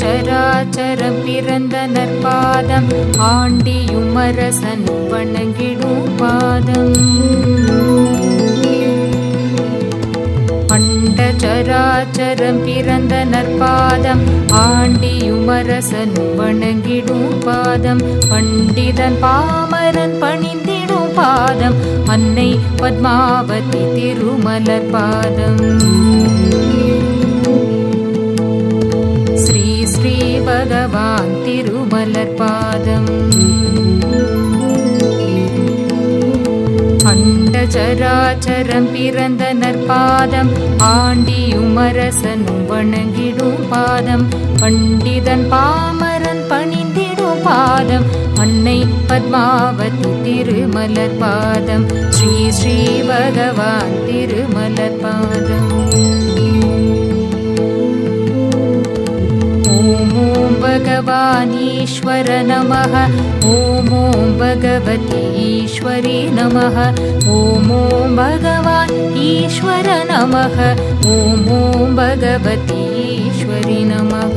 சராச்சரம் பிறந்த நற்பாதம் ஆண்டியுமரசன் வணங்கிடும் பாதம். அண்ட சராச்சரம் பிறந்த நற்பாதம் ஆண்டியுமரசன் வணங்கிடும் பாதம். பண்டிதன் பாமரன் பணிந்திடும் பாதம் அன்னை பத்மாவதி திருமலர் பாதம். ஸ்ரீ பகவான் திருமலர் பாதம். அண்ட சராச்சரம் பிறந்த நற்பாதம் ஆண்டியுமரசன் வணங்கிடும் பாதம். பண்டிதன் பாமரன் பணிந்திடும் பாதம் அன்னை பத்மாவதி திருமலர் பாதம். ஸ்ரீ பகவான் திருமலர் பாதம். ஓம் பகவான் ஈஸ்வர நமः. ஓம் பகவதி ஈஸ்வரி நமः. ஓம் பகவான் ஈஸ்வர நமः. ஓம் பகவதி ஈஸ்வரி நமः.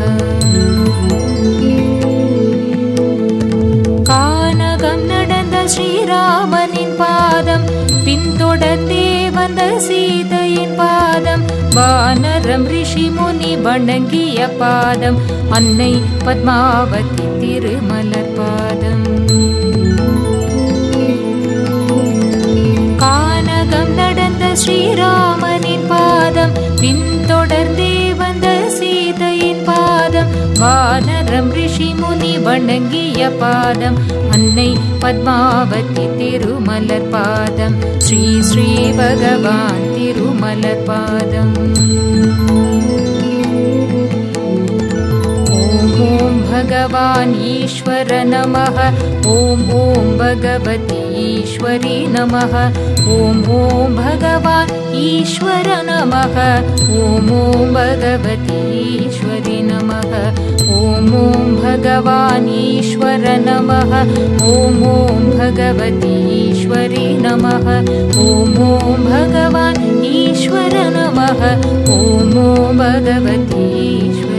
கானகம் நடந்த ஸ்ரீராமனின் பாதம் பின்தொடர்ந்தே வந்த சீதையின் பாதம். வானரம் ரிஷி முனி வணங்கிய பாதம் அன்னை பத்மாவதி திருமலர் பாதம். கானகம் நடந்த ஸ்ரீராமனின் பாதம் பின்தொடர்ந்தே வந்த சீதையின் பாதம். வானரம் ரிஷி முனி வணங்கிய பாதம் அன்னை பத்மாவதி திருமலர் பாதம். ஸ்ரீ பகவான் திருமலர் பாதம். ஓம் பகவான் ஈஸ்வர நமः. ஓம் பகவதி ஈஸ்வரி நமः. ஓம் பகவான் ஈஸ்வர நமः. ஓம் பகவதி ஈஸ்வரி நமः. ஓம் பகவான் ஈஸ்வர நமः. ஓம் பகவதி ஈஸ்வரி நமः. ஓம் பகவான் ஈஸ்வர நமः. ஓம் பகவதி ஈஸ்வரி